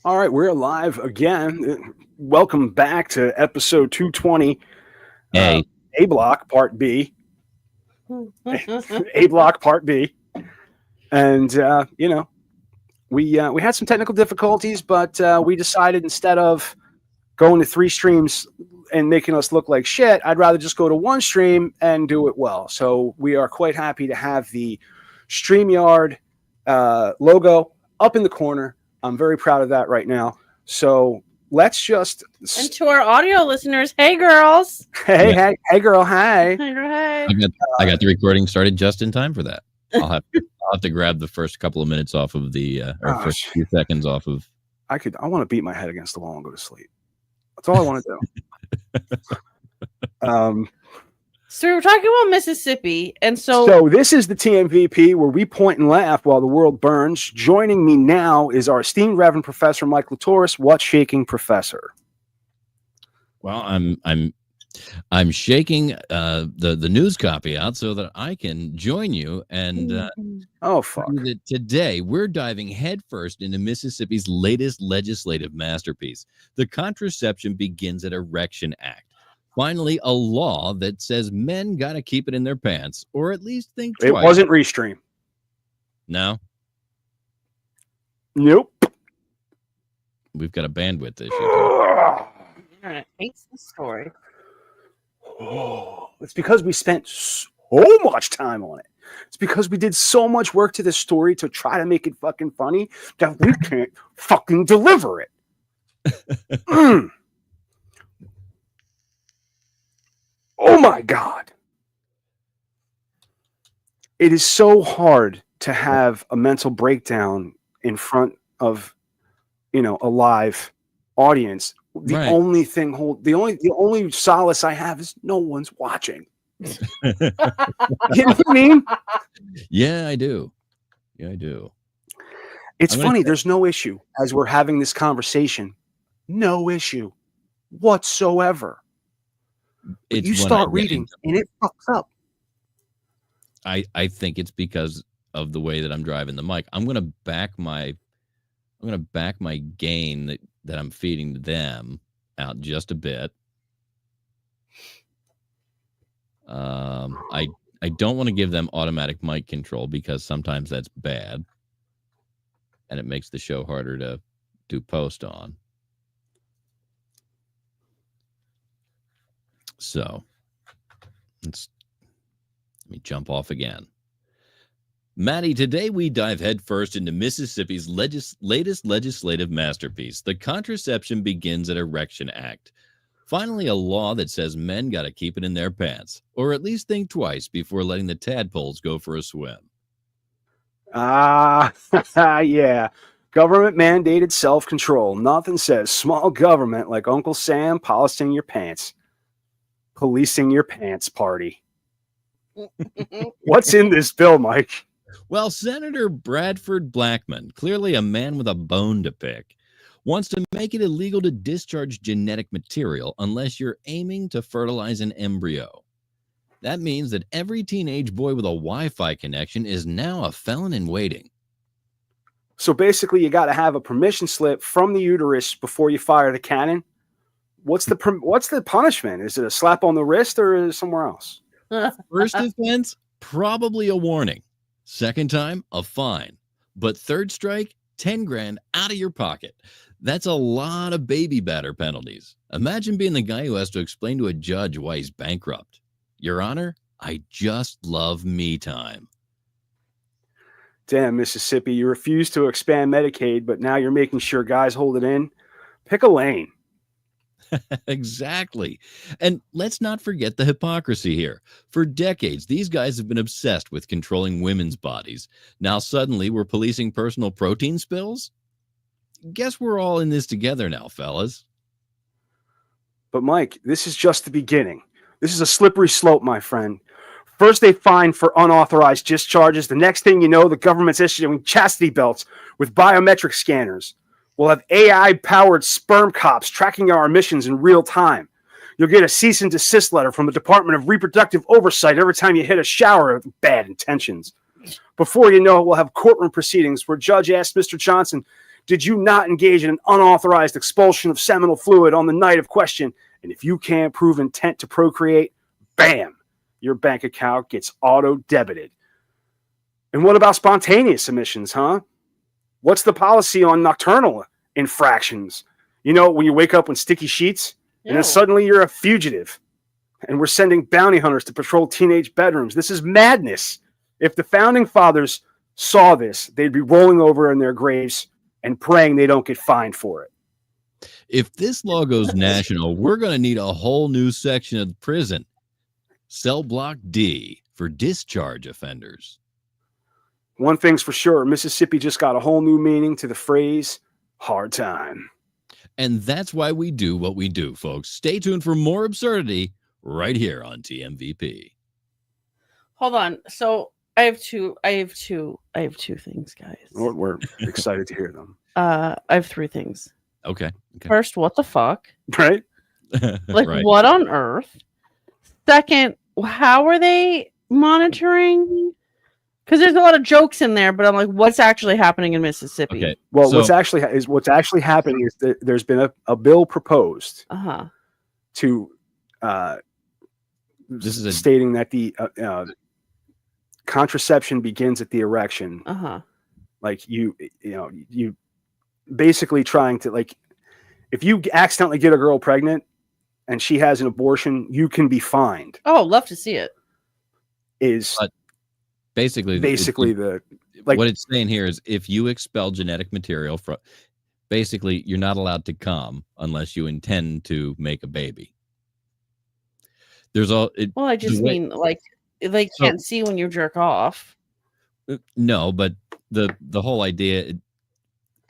All right, we're live again. Welcome back to episode 220, Hey, A Block Part B. A Block Part B. And, we had some technical difficulties, but we decided instead of going to 3 streams and making us look like shit, I'd rather just go to 1 stream and do it well. So we are quite happy to have the StreamYard logo up in the corner. I'm very proud of that right now. So let's just. And to our audio listeners, hey girls. Hey girl, hey. Hey girl, hey. I got the recording started just in time for that. I'll have to grab the first couple of minutes off of the first few seconds off of. I want to beat my head against the wall and go to sleep. That's all I want to do. So we were talking about Mississippi, and so this is the TMVP where we point and laugh while the world burns. Joining me now is our esteemed Reverend Professor Mike Latoris. What's shaking, Professor? Well, I'm shaking the news copy out so that I can join you. And oh fuck! Today we're diving headfirst into Mississippi's latest legislative masterpiece. The Contraception Begins at Erection Act. Finally, a law that says men got to keep it in their pants, or at least think twice. It wasn't Restream. No? Nope. We've got a bandwidth issue. Internet hates this story. Oh, it's because we spent so much time on it. It's because we did so much work to this story to try to make it fucking funny that we can't fucking deliver it. Oh my God. It is so hard to have a mental breakdown in front of, a live audience. The Right. only thing the only solace I have is no one's watching. You know what I mean? Yeah, I do. It's funny. There's no issue as we're having this conversation. No issue whatsoever. You start reading and it fucks up. I think it's because of the way that I'm driving the mic. I'm gonna back my gain that I'm feeding them out just a bit. I don't want to give them automatic mic control because sometimes that's bad and it makes the show harder to do post on. So let me jump off again. Maddie, today we dive headfirst into Mississippi's latest legislative masterpiece, the Contraception Begins at Erection Act. Finally, a law that says men got to keep it in their pants, or at least think twice before letting the tadpoles go for a swim. Yeah. Government mandated self-control. Nothing says small government like Uncle Sam policing your pants. Policing your pants party. What's in this bill, Mike? Well, Senator Bradford Blackman, clearly a man with a bone to pick, wants to make it illegal to discharge genetic material unless you're aiming to fertilize an embryo. That means that every teenage boy with a Wi-Fi connection is now a felon in waiting. So basically, you got to have a permission slip from the uterus before you fire the cannon. What's the punishment? Is it a slap on the wrist or is it somewhere else? First offense, probably a warning. Second time, a fine. But third strike, 10 grand out of your pocket. That's a lot of baby batter penalties. Imagine being the guy who has to explain to a judge why he's bankrupt. Your Honor, I just love me time. Damn, Mississippi, you refuse to expand Medicaid, but now you're making sure guys hold it in. Pick a lane. Exactly. And let's not forget the hypocrisy here. For decades, these guys have been obsessed with controlling women's bodies. Now suddenly we're policing personal protein spills? Guess we're all in this together now, fellas. But Mike, this is just the beginning. This is a slippery slope, my friend. First they fine for unauthorized discharges. The next thing you know, the government's issuing chastity belts with biometric scanners. We'll have AI-powered sperm cops tracking our emissions in real time. You'll get a cease and desist letter from the Department of Reproductive Oversight every time you hit a shower with bad intentions. Before you know it, we'll have courtroom proceedings where a judge asks Mr. Johnson, Did you not engage in an unauthorized expulsion of seminal fluid on the night of question? And if you can't prove intent to procreate, bam, your bank account gets auto-debited. And what about spontaneous emissions, huh? What's the policy on nocturnal infractions? You know, when you wake up with sticky sheets, and then suddenly you're a fugitive. And we're sending bounty hunters to patrol teenage bedrooms. This is madness. If the founding fathers saw this, they'd be rolling over in their graves and praying they don't get fined for it. If this law goes national, we're going to need a whole new section of the prison. Cell Block D for discharge offenders. One thing's for sure, Mississippi just got a whole new meaning to the phrase hard time. And that's why we do what we do, folks. Stay tuned for more absurdity right here on TMVP. Hold on. So I have two things, guys. We're excited to hear them. I have three things. Okay. First, what the fuck? Right? Like, Right. what on earth? Second, how are they monitoring? Because there's a lot of jokes in there, but I'm like, what's actually happening in Mississippi? Okay. Well, So- what's actually happening is that there's been a bill proposed to This is stating that the contraception begins at the erection. Like you basically trying to, like, if you accidentally get a girl pregnant and she has an abortion, you can be fined. Oh, love to see it. Is But basically the like what it's saying here is if you expel genetic material from, basically you're not allowed to come unless you intend to make a baby. There's all it, Well, I just mean like they can't see when you jerk off. no, but the whole idea,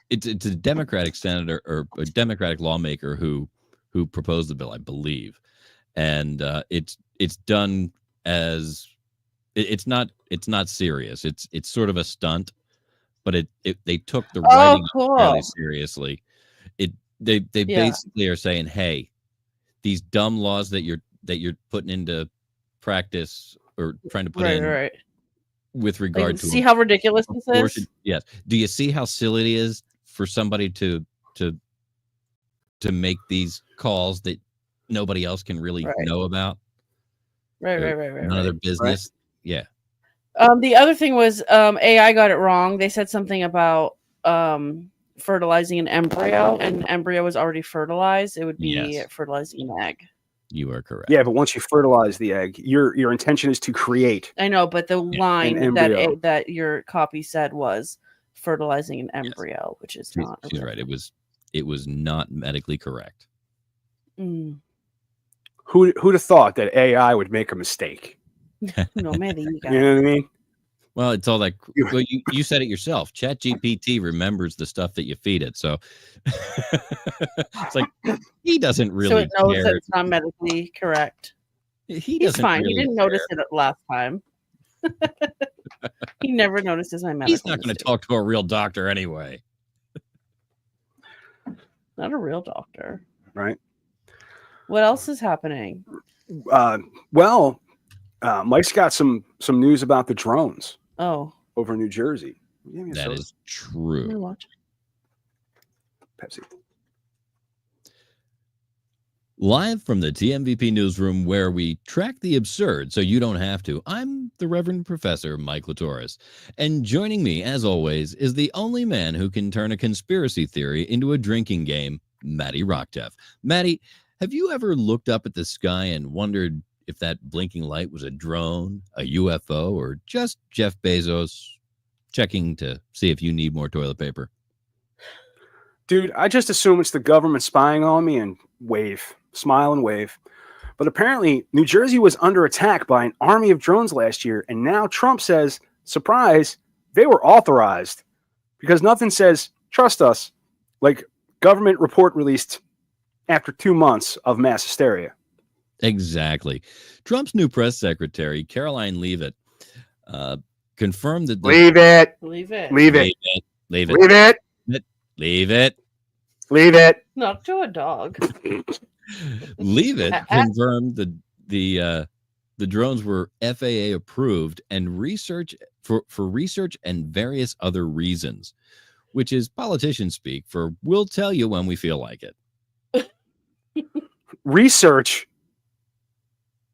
it's a Democratic senator or a Democratic lawmaker who proposed the bill, I believe, and it's done as it's not serious. It's sort of a stunt, but they took the writing fairly seriously. They basically are saying, hey, these dumb laws that you're putting into practice or trying to put in with regard to see how ridiculous this abortion, is. yes. Do you see how silly it is for somebody to make these calls that nobody else can really know about? Right. None of their business. Yeah. The other thing was AI got it wrong. They said something about fertilizing an embryo, and the embryo was already fertilized. It would be fertilizing an egg. You are correct. Yeah, but once you fertilize the egg, your intention is to create. I know, but the line embryo. that your copy said was fertilizing an embryo, which is not. She's right. It was not medically correct. Who'd have thought that AI would make a mistake? No, maybe you You know what I mean? Well, it's all like, well, you said it yourself. ChatGPT remembers the stuff that you feed it, so it's like he doesn't really so it knows care. that it's not medically correct. He's fine. Really he didn't care. notice it last time. He never notices my medical. He's not going to talk to a real doctor anyway. Not a real doctor, right? What else is happening? Well, Mike's got some news about the drones. Oh, over in New Jersey. That is true. Pepsi. Live from the TMVP newsroom, where we track the absurd so you don't have to. I'm the Reverend Professor Mike Latoris, and joining me, as always, is the only man who can turn a conspiracy theory into a drinking game, Matty Rockteff. Matty, have you ever looked up at the sky and wondered if that blinking light was a drone, a UFO, or just Jeff Bezos checking to see if you need more toilet paper? Dude, I just assume it's the government spying on me and smile and wave. But apparently, New Jersey was under attack by an army of drones last year, and now Trump says, surprise, they were authorized. Because nothing says, trust us, like government report released after 2 months of mass hysteria. Exactly. Trump's new press secretary, Caroline Leavitt, confirmed that Leave it. Not to a dog. Leavitt confirmed that the drones were FAA approved and research for research and various other reasons. which is politician speak for we'll tell you when we feel like it. Research.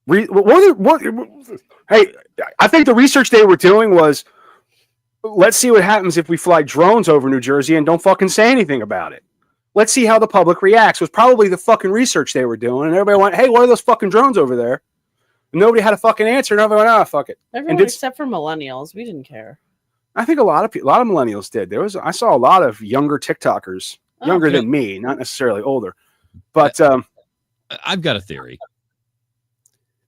Hey, I think the research they were doing was, let's see what happens if we fly drones over New Jersey and don't fucking say anything about it. Let's see how the public reacts was probably the fucking research they were doing. And everybody went, hey, what are those fucking drones over there? And nobody had a fucking answer. And everyone went, fuck it. Everyone except for millennials. We didn't care. I think a lot of millennials did. I saw a lot of younger TikTokers, younger than me, not necessarily older. But I've got a theory.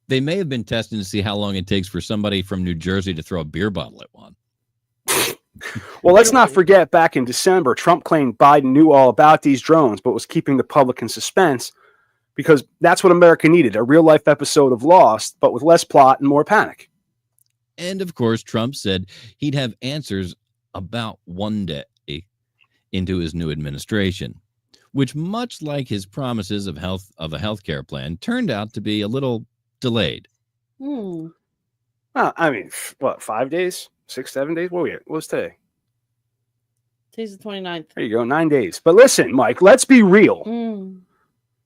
They may have been testing to see how long it takes for somebody from New Jersey to throw a beer bottle at one. Well, let's not forget back in December, Trump claimed Biden knew all about these drones, but was keeping the public in suspense because that's what America needed, a real-life episode of Lost, but with less plot and more panic. And, of course, Trump said he'd have answers about one day into his new administration, which, much like his promises of a health care plan, turned out to be a little delayed. Well, I mean, what, 5 days? 6, 7 days? What was today? Today's the 29th. There you go, 9 days. But listen, Mike, let's be real.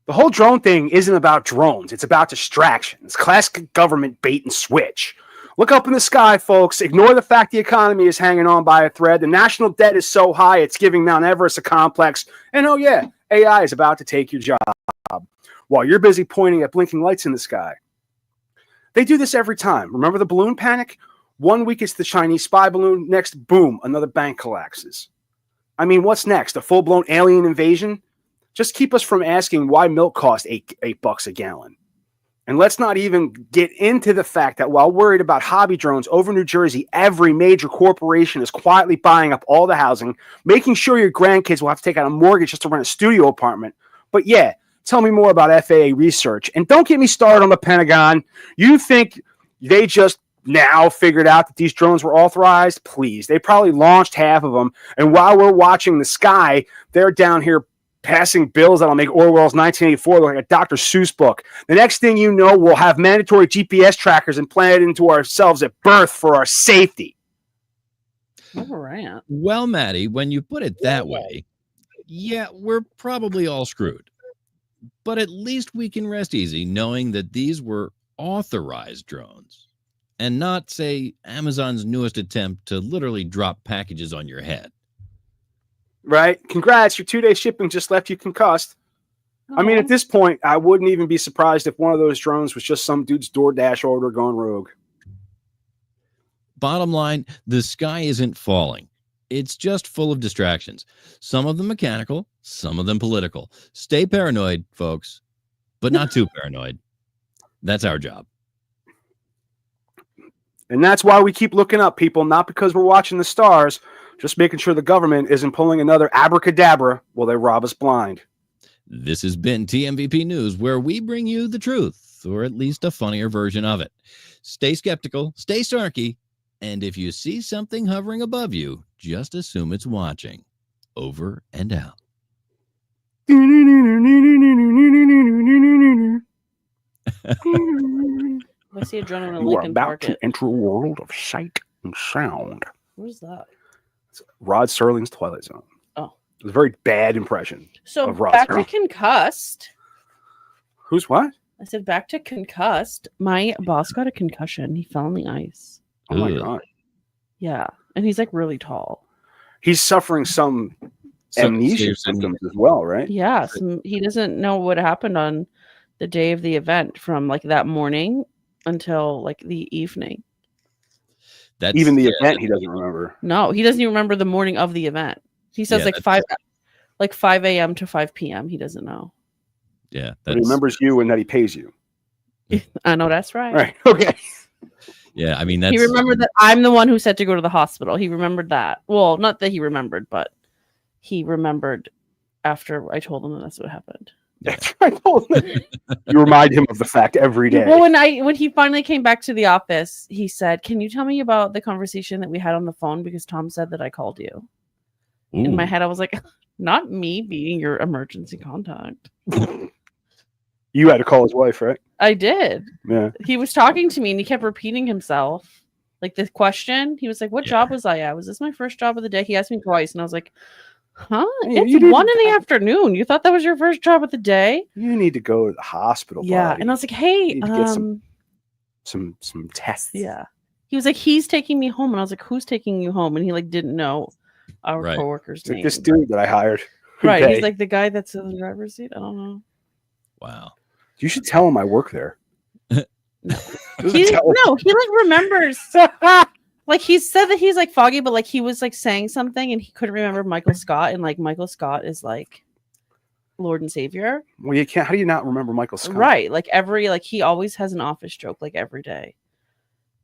The whole drone thing isn't about drones. It's about distractions. Classic government bait and switch. Look up in the sky, folks. Ignore the fact the economy is hanging on by a thread. The national debt is so high, it's giving Mount Everest a complex. And oh yeah, AI is about to take your job while you're busy pointing at blinking lights in the sky. They do this every time. Remember the balloon panic? 1 week it's the Chinese spy balloon. Next, boom, another bank collapses. I mean, what's next? A full-blown alien invasion? Just keep us from asking why milk costs $8 a gallon. And let's not even get into the fact that while worried about hobby drones over New Jersey, every major corporation is quietly buying up all the housing, making sure your grandkids will have to take out a mortgage just to rent a studio apartment. But yeah, tell me more about FAA research. And don't get me started on the Pentagon. You think they just now figured out that these drones were authorized? Please. They probably launched half of them. And while we're watching the sky, they're down here passing bills that'll make Orwell's 1984 look like a Dr. Seuss book. The next thing you know, we'll have mandatory GPS trackers implanted into ourselves at birth for our safety. All right. Well, Maddie, when you put it that way, yeah, we're probably all screwed. But at least we can rest easy knowing that these were authorized drones and not, say, Amazon's newest attempt to literally drop packages on your head. Right? Congrats, your 2-day shipping just left you concussed. I mean, at this point, I wouldn't even be surprised if one of those drones was just some dude's DoorDash order gone rogue. Bottom line, the sky isn't falling. It's just full of distractions. Some of them mechanical, some of them political. Stay paranoid, folks, but not too paranoid. That's our job. And that's why we keep looking up, people, not because we're watching the stars, just making sure the government isn't pulling another abracadabra while they rob us blind. This has been TMVP News, where we bring you the truth, or at least a funnier version of it. Stay skeptical, stay snarky, and if you see something hovering above you, just assume it's watching. Over and out. I see a drone in a You are Lincoln about Park. to enter a world of sight and sound. What is that? It's Rod Serling's Twilight Zone. Oh. It was a very bad impression. So of Rod back to Serling. concussed. Who's what? I said back to concussed. My boss got a concussion. He fell on the ice. Oh my Ugh. God. Yeah. And he's like really tall. He's suffering some amnesia symptoms as well, right? Yeah. He doesn't know what happened on the day of the event from like that morning until like the evening. That's, Even the event he doesn't remember. No, he doesn't even remember the morning of the event. He says Yeah, like 5 a.m. to 5 p.m. He doesn't know. Yeah, But he remembers you and that he pays you. I know that's right. Right. Okay. yeah. I mean, that's He remembered that I'm the one who said to go to the hospital. He remembered that. Well, not that he remembered, but he remembered after I told him that that's what happened. That's right. You remind him of the fact every day. Well, when he finally came back to the office, he said, "Can you tell me about the conversation that we had on the phone? Because Tom said that I called you." Ooh. In my head, I was like, "Not me being your emergency contact." You had to call his wife, right? I did. Yeah. He was talking to me, and he kept repeating himself. Like the question, he was like, "What job was I at? Was this my first job of the day?" He asked me twice, and I was like, "Huh? It's You 1 in the afternoon. You thought that was your first job of the day?" You need to go to the hospital. Yeah, buddy. and I was like, "Hey, You need to get some tests." yeah." He was like, "He's taking me home," and I was like, "Who's taking you home?" And he like didn't know our Right. coworker's It's like name. this dude that I hired. Right. Okay. He's like the guy that's in the driver's seat. I don't know. Wow. You should tell him I work there. No. Just He tell him. like remembers. Like he said that he's like foggy, but like he was like saying something and he couldn't remember Michael Scott, and like Michael Scott is like Lord and Savior. Well, you can't. How do you not remember Michael Scott? Right. Like he always has an office joke like every day.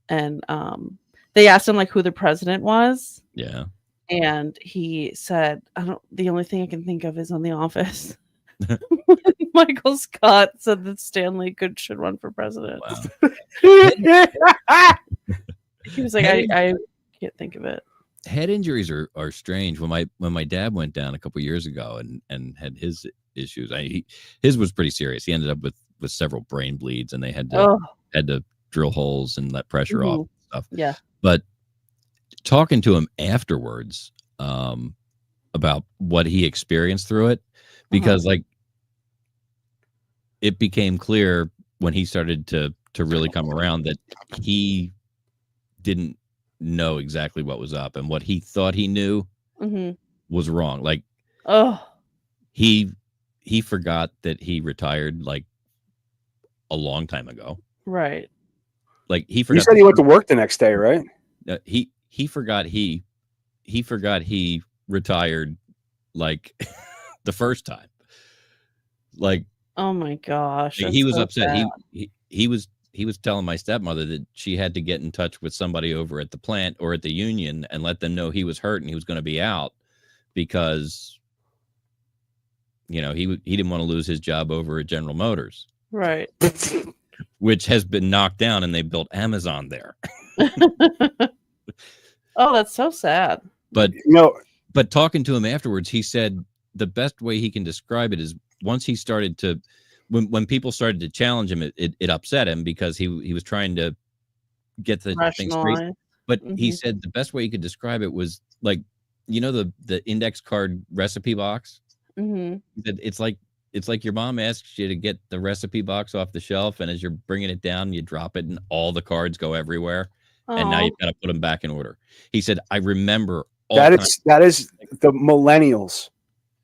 And they asked him like who the president was. Yeah. And he said, the only thing I can think of is on The Office. Michael Scott said that Stanley should run for president. Wow. He was like, I can't think of it. Head injuries are strange. When my dad went down a couple years ago and had his issues, his was pretty serious. He ended up with several brain bleeds, and they had to drill holes and let pressure off and stuff. Yeah. But talking to him afterwards about what he experienced through it, because like it became clear when he started to really come around that he didn't know exactly what was up, and what he thought he knew was wrong. Like, he forgot that he retired like a long time ago. Right. Like he forgot. You said he went to work the next day, right? He forgot he retired like the first time. Like, oh my gosh, he was so upset. He was telling my stepmother that she had to get in touch with somebody over at the plant or at the union and let them know he was hurt and he was going to be out, because he didn't want to lose his job over at General Motors, right? Which has been knocked down, and they built Amazon there. Oh, that's so sad. But talking to him afterwards, he said the best way he can describe it is once he started to, when people started to challenge him, it upset him because he was trying to get the thing straight. But he said the best way he could describe it was like, the index card recipe box. He said it's like your mom asks you to get the recipe box off the shelf, and as you're bringing it down, you drop it, and all the cards go everywhere. Aww. And now you've got to put them back in order. He said, I remember all that is the millennials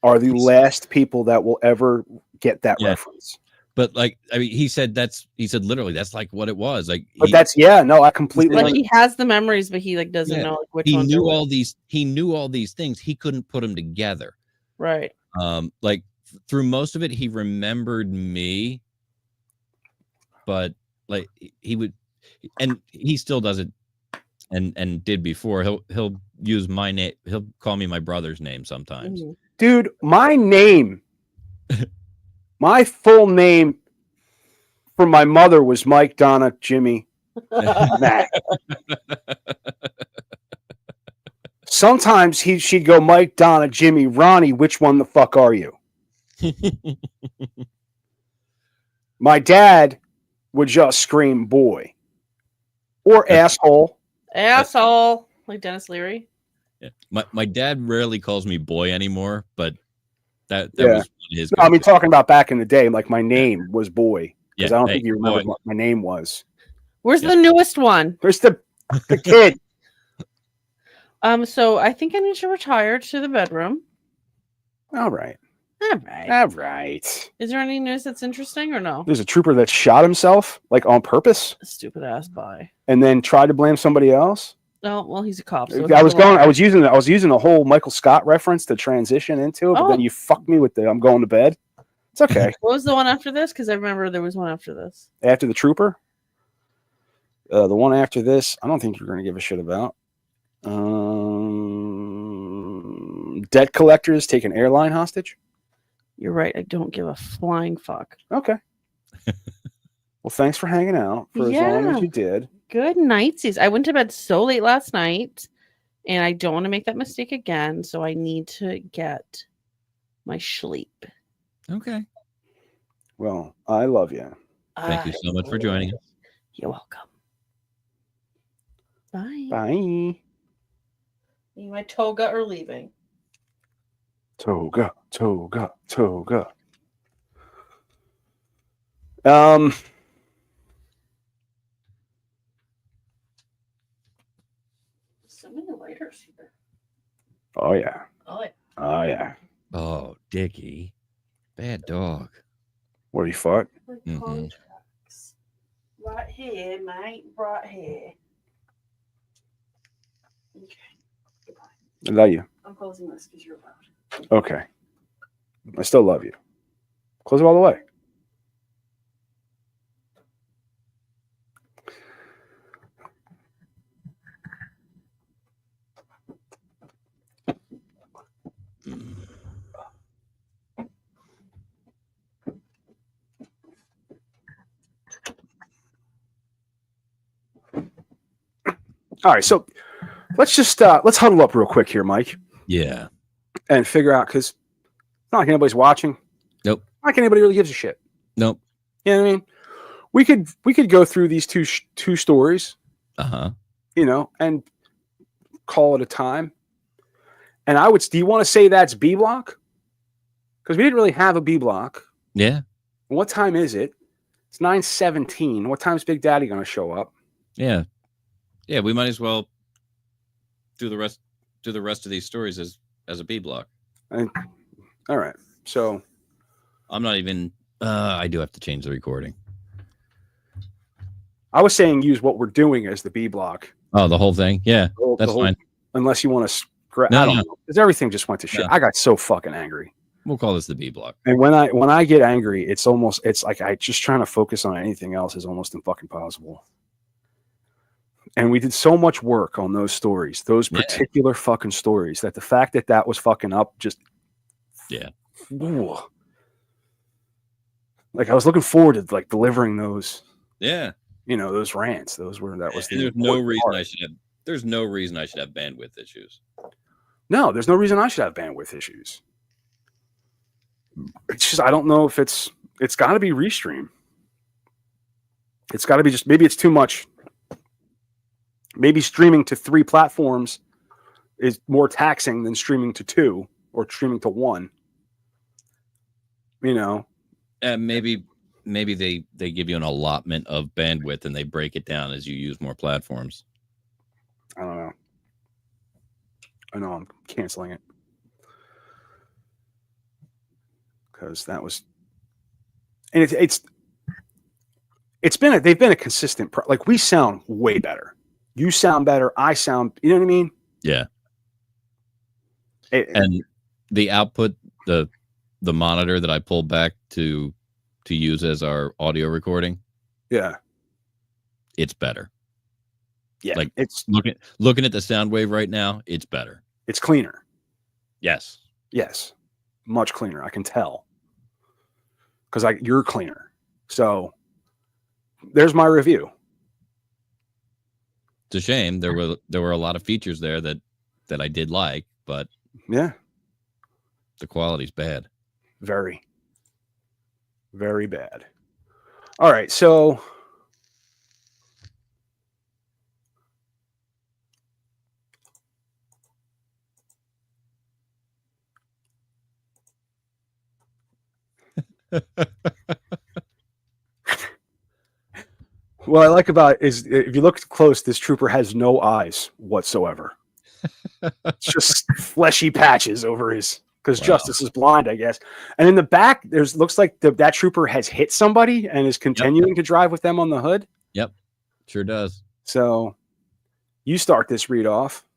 are the last people that will ever get that reference. But he said literally that's like what it was. Like, but I completely like he has the memories, but he like doesn't know like which he knew all these. He knew all these things. He couldn't put them together. Right. Like through most of it, he remembered me, but like he would, and he still does it, and did before. He'll use my name. He'll call me my brother's name sometimes. Dude, my name, my full name for my mother was Mike, Donna, Jimmy, Matt. Sometimes she'd go Mike, Donna, Jimmy, Ronnie. Which one the fuck are you? My dad would just scream boy or asshole. Asshole, like Dennis Leary. Yeah. My dad rarely calls me boy anymore, but that was his. No, I mean, talking about back in the day, like my name was boy, because I don't think you remember what my name was. Where's the newest one? Where's the kid? So I think I need to retire to the bedroom. All right. Is there any news that's interesting or no? There's a trooper that shot himself, like on purpose. Stupid ass bye. And then tried to blame somebody else. Oh, well, he's a cop. So I was using a whole Michael Scott reference to transition into it, but then you fucked me with I'm going to bed. It's okay. What was the one after this? Because I remember there was one after this. After the trooper? The one after this, I don't think you're going to give a shit about. Debt collectors take an airline hostage. You're right. I don't give a flying fuck. Okay. Well, thanks for hanging out for as long as you did. Good night, sis. I went to bed so late last night, and I don't want to make that mistake again, so I need to get my sleep. Okay. Well, I love you. Thank you so much for joining us. You're welcome. Bye. Bye. Need my toga or leaving? Toga, toga, toga. So many lighters here. Oh yeah. Oh, yeah. Oh yeah. Oh, Dickie. Bad dog. What, he fought? Contracts. Right here, mate. Right here. Okay. Goodbye. I love you. I'm closing this because you're loud. Okay. I still love you. Close it all the way. All right, so let's just let's huddle up real quick here, Mike. Yeah. And figure out, because it's not like anybody's watching. Nope. Not like anybody really gives a shit. Nope. You know what I mean? We could go through these two stories, you know, and call it a time. And do you want to say that's B block? Because we didn't really have a B block. Yeah. What time is it? It's 9:17. What time's Big Daddy going to show up? Yeah. Yeah, we might as well do the rest of these stories as a B block. All right. So I'm not even I do have to change the recording. I was saying use what we're doing as the B block. Oh, the whole thing? Yeah. That's fine. Unless you want to scratch. No, I don't know. Because everything just went to shit. No. I got so fucking angry. We'll call this the B block. And when I get angry, it's like I just trying to focus on anything else is almost impossible. And we did so much work on those stories, those particular fucking stories, that the fact that was fucking up just ooh. Like I was looking forward to like delivering those. Yeah. You know, those rants. There's no reason I should have bandwidth issues. No, there's no reason I should have bandwidth issues. It's just I don't know if it's got to be Restream. It's got to be just maybe it's too much. Maybe streaming to 3 platforms is more taxing than streaming to 2 or streaming to 1. You know, maybe they give you an allotment of bandwidth and they break it down as you use more platforms. I don't know. I know I'm canceling it because that was, and they've been a consistent like we sound way better. You sound better. I sound, you know what I mean? Yeah. And the output, the monitor that I pulled back to use as our audio recording. Yeah. It's better. Yeah. Like it's looking at the sound wave right now, it's better. It's cleaner. Yes. Yes. Much cleaner. I can tell. Because you're cleaner. So there's my review. It's a shame. There were a lot of features there that I did like, but yeah, the quality's bad. Very, very bad. All right, so what I like about it is if you look close, this trooper has no eyes whatsoever. It's just fleshy patches over his, because Justice is blind, I guess. And in the back, looks like that trooper has hit somebody and is continuing to drive with them on the hood. Yep, sure does. So you start this read off.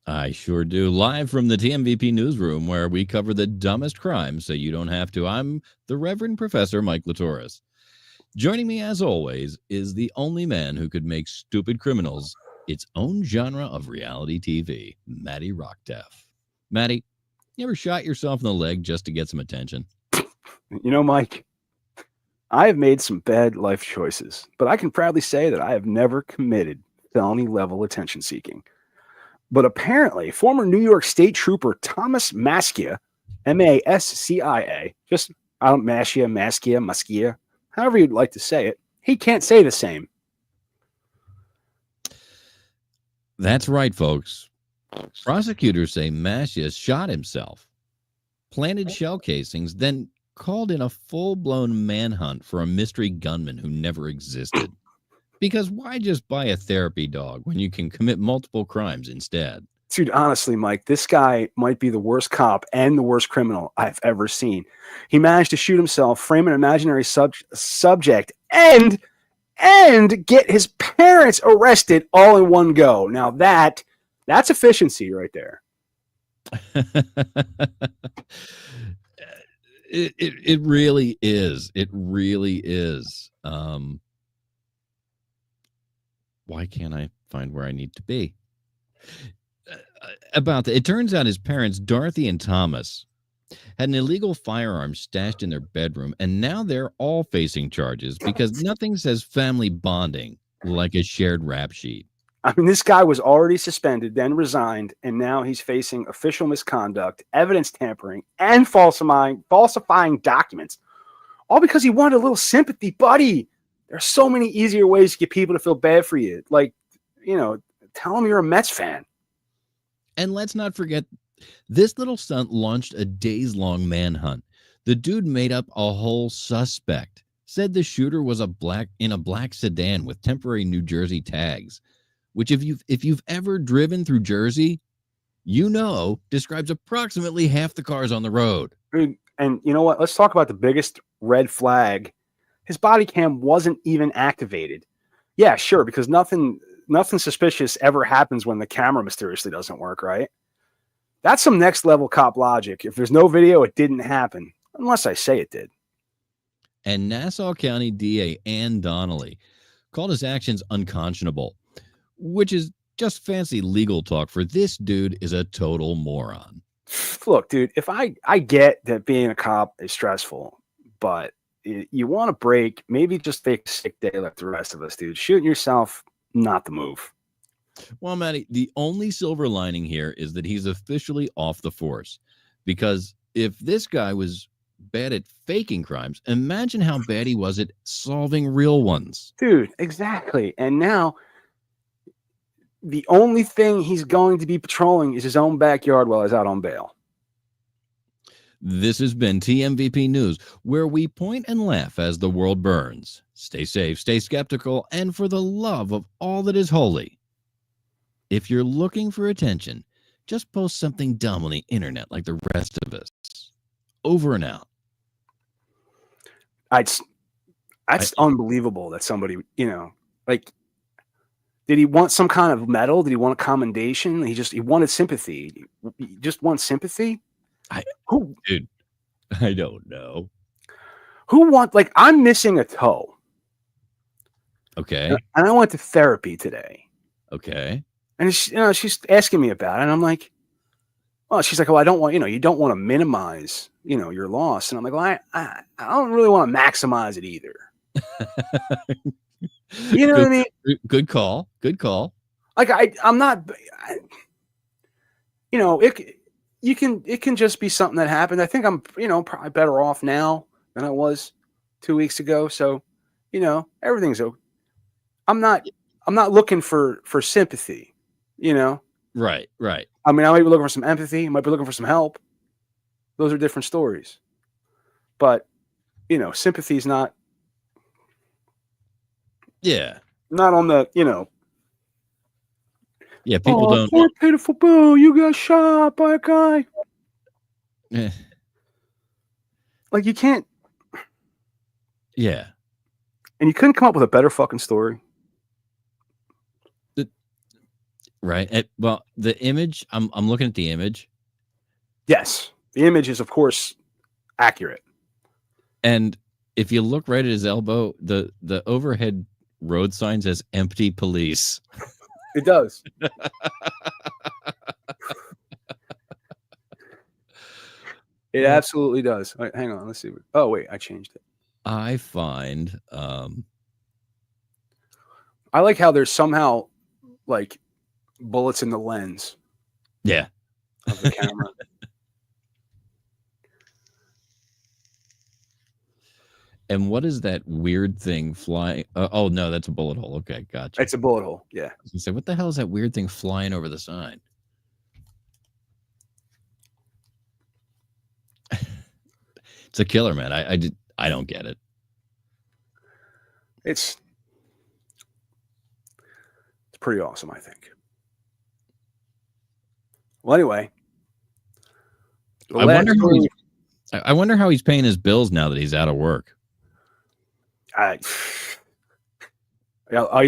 I sure do. Live from the TMVP newsroom, where we cover the dumbest crimes so you don't have to. I'm the Reverend Professor Mike Latoris. Joining me, as always, is the only man who could make stupid criminals its own genre of reality TV, Matty Rockdeff. Matty, you ever shot yourself in the leg just to get some attention? You know, Mike, I have made some bad life choices, but I can proudly say that I have never committed felony-level attention-seeking. But apparently, former New York State Trooper Thomas Mascia, M-A-S-C-I-A, just Mascia, however you'd like to say it, he can't say the same. That's right, folks. Prosecutors say Mascia shot himself, planted shell casings, then called in a full-blown manhunt for a mystery gunman who never existed. Because why just buy a therapy dog when you can commit multiple crimes instead? Dude, honestly, Mike, this guy might be the worst cop and the worst criminal I've ever seen. He managed to shoot himself, frame an imaginary subject, and get his parents arrested all in one go. Now that's efficiency right there. It really is. It really is. Why can't I find where I need to be? About that, it turns out his parents, Dorothy and Thomas, had an illegal firearm stashed in their bedroom, and now they're all facing charges because nothing says family bonding like a shared rap sheet. I mean, this guy was already suspended, then resigned, and now he's facing official misconduct, evidence tampering, and falsifying documents, all because he wanted a little sympathy, buddy. There are so many easier ways to get people to feel bad for you. Like, tell them you're a Mets fan. And let's not forget, this little stunt launched a days-long manhunt. The dude made up a whole suspect, said the shooter was in a black sedan with temporary New Jersey tags, which if you've ever driven through Jersey, describes approximately half the cars on the road. And you know what? Let's talk about the biggest red flag. His body cam wasn't even activated. Yeah, sure, because nothing suspicious ever happens when the camera mysteriously doesn't work, right? That's some next level cop logic. If there's no video, it didn't happen, unless I say it did. And Nassau County DA Ann Donnelly called his actions unconscionable, which is just fancy legal talk for this dude is a total moron. Look, dude, if I get that being a cop is stressful, but you want to break, maybe just take a sick day like the rest of us, dude. Shooting yourself, not the move. Well, Matty, the only silver lining here is that he's officially off the force. Because if this guy was bad at faking crimes, imagine how bad he was at solving real ones. Dude, exactly. And now the only thing he's going to be patrolling is his own backyard while he's out on bail. This has been TMVP News, where we point and laugh as the world burns. Stay safe, stay skeptical, and for the love of all that is holy, if you're looking for attention, just post something dumb on the internet like the rest of us. Over and out. That's unbelievable that somebody, like, did he want some kind of medal? Did he want a commendation? He wanted sympathy. He just wants sympathy? Dude, I don't know. I'm missing a toe. Okay. And I went to therapy today. Okay. And she's asking me about it. And I'm like, well, she's like, well, I don't want, you don't want to minimize, your loss. And I'm like, well, I don't really want to maximize it either. You know what I mean? Good call. Good call. Like I'm not, it can just be something that happened. I think I'm, probably better off now than I was 2 weeks ago. So, everything's okay. I'm not looking for sympathy, Right. I mean, I might be looking for some empathy. I might be looking for some help. Those are different stories. But, sympathy is not. Yeah. Not on the, Yeah, people don't. Poor pitiful boo, you got shot by a guy. Like, you can't. Yeah. And you couldn't come up with a better fucking story. Right. Well, the image, I'm looking at the image. Yes. The image is, of course, accurate. And if you look right at his elbow, the overhead road sign says empty police. It does. It absolutely does. All right, hang on. Let's see. Oh, wait. I changed it. I find I like how there's somehow like bullets in the lens. Yeah. Of the camera. And what is that weird thing flying? Oh no, that's a bullet hole. Okay, gotcha. It's a bullet hole. Yeah. I was gonna say, what the hell is that weird thing flying over the sign? It's a killer, man. I don't get it. It's pretty awesome, I think. Well, anyway, I wonder how he's paying his bills now that he's out of work. He's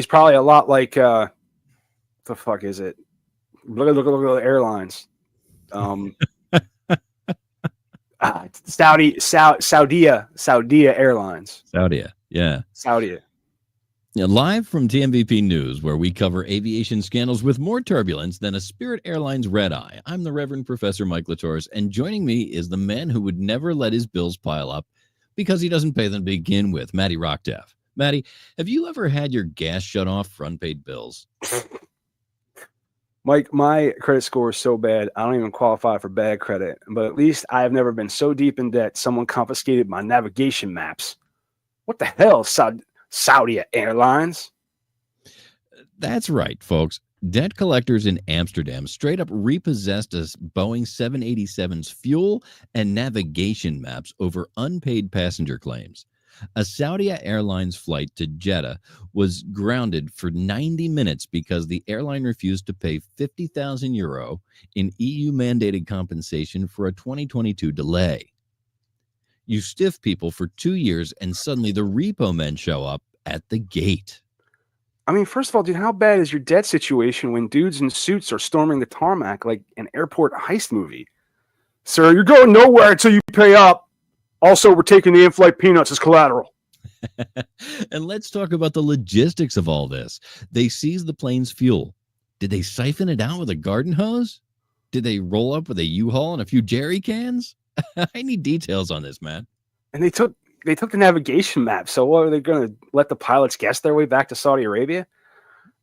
probably a lot like what the fuck is it? Look at the airlines. Saudi Airlines. Yeah. Saudi. Yeah, live from TMVP News, where we cover aviation scandals with more turbulence than a Spirit Airlines red eye. I'm the Reverend Professor Mike Latours, and joining me is the man who would never let his bills pile up because he doesn't pay them to begin with, Matty Rocktaff. Matty, have you ever had your gas shut off for unpaid bills? Mike, my credit score is so bad, I don't even qualify for bad credit. But at least I have never been so deep in debt, someone confiscated my navigation maps. What the hell, Saudi Airlines? That's right, folks. Debt collectors in Amsterdam straight up repossessed a Boeing 787's fuel and navigation maps over unpaid passenger claims. A Saudi Airlines flight to Jeddah was grounded for 90 minutes because the airline refused to pay €50,000 in EU-mandated compensation for a 2022 delay. You stiff people for 2 years, and suddenly the repo men show up at the gate. I mean, first of all, dude, how bad is your debt situation when dudes in suits are storming the tarmac like an airport heist movie? Sir, you're going nowhere until you pay up. Also, we're taking the in-flight peanuts as collateral. And let's talk about the logistics of all this. They seized the plane's fuel. Did they siphon it out with a garden hose? Did they roll up with a U-Haul and a few jerry cans? I need details on this, man. And they took the navigation map. So what, are they going to let the pilots guess their way back to Saudi Arabia?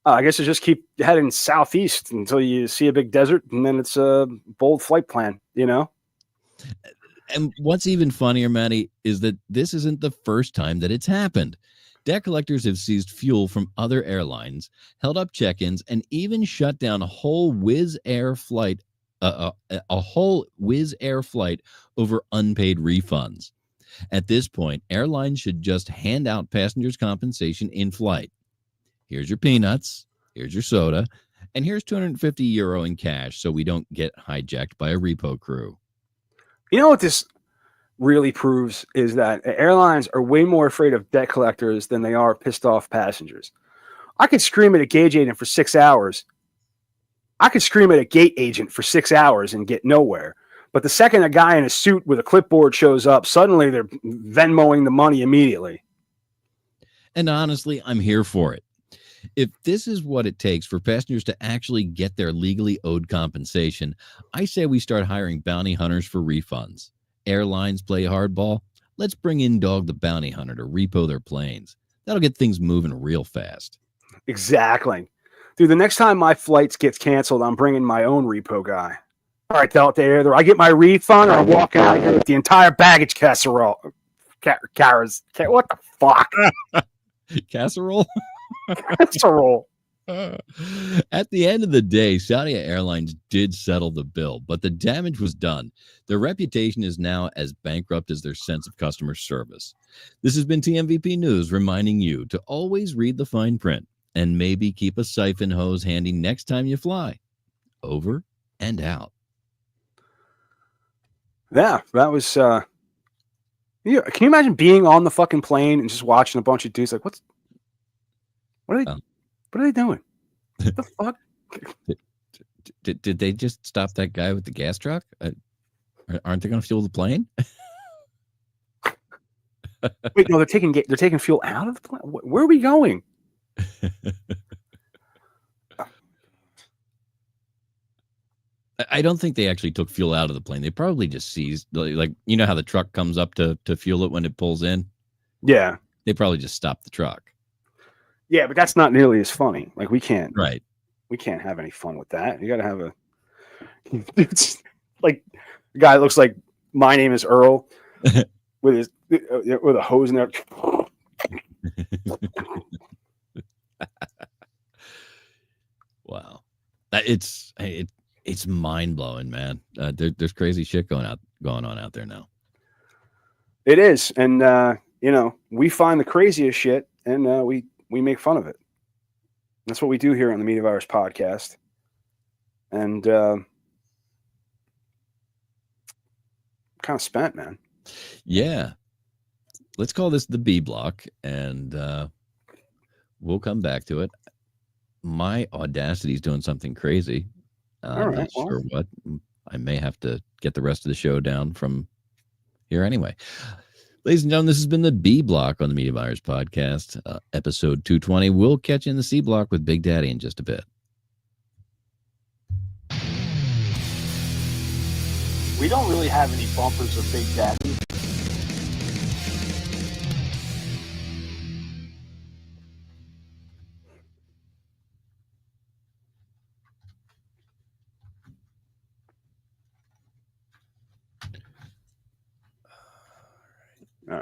I guess you just keep heading southeast until you see a big desert, and then it's a bold flight plan, you know? And what's even funnier, Matty, is that this isn't the first time that it's happened. Debt collectors have seized fuel from other airlines, held up check-ins, and even shut down a whole Wizz Air flight over unpaid refunds. At this point, airlines should just hand out passengers' compensation in flight. Here's your peanuts, here's your soda, and here's €250 in cash so we don't get hijacked by a repo crew. You know what this really proves is that airlines are way more afraid of debt collectors than they are pissed off passengers. I could scream at a gauge agent for 6 hours. I could scream at a gate agent for 6 hours and get nowhere. But the second a guy in a suit with a clipboard shows up, suddenly they're Venmoing the money immediately. And honestly, I'm here for it. If this is what it takes for passengers to actually get their legally owed compensation, I say we start hiring bounty hunters for refunds. Airlines play hardball. Let's bring in Dog the Bounty Hunter to repo their planes. That'll get things moving real fast. Exactly. Dude, the next time my flights gets canceled, I'm bringing my own repo guy. All right, either I get my refund or I'm walking out here with the entire baggage casserole. What the fuck? Casserole? Casserole. At the end of the day, Saudi Airlines did settle the bill, but the damage was done. Their reputation is now as bankrupt as their sense of customer service. This has been TMVP News, reminding you to always read the fine print and maybe keep a siphon hose handy next time you fly. Over and out. Yeah, that was yeah. Can you imagine being on the fucking plane and just watching a bunch of dudes like, what are they doing? What the fuck? Did they just stop that guy with the gas truck? Aren't they going to fuel the plane? Wait, no, they're taking fuel out of the plane. Where are we going? I don't think they actually took fuel out of the plane. They probably just seized, like, you know how the truck comes up to fuel it when it pulls in? Yeah. They probably just stopped the truck. Yeah, but that's not nearly as funny. Like, we can't have any fun with that. You got to have a it's like the guy looks like My Name is Earl with with a hose in there. Wow, it's mind blowing, man. There's crazy shit going on out there now. It is, and we find the craziest shit, and we make fun of it. That's what we do here on the Media Virus podcast, and kind of spent, man. Yeah, let's call this the B block, and we'll come back to it. My Audacity is doing something crazy. I'm not sure what. I may have to get the rest of the show down from here anyway. Ladies and gentlemen, this has been the B block on the Media Virus podcast, episode 220. We'll catch you in the C block with Big Daddy in just a bit. We don't really have any bumpers of Big Daddy.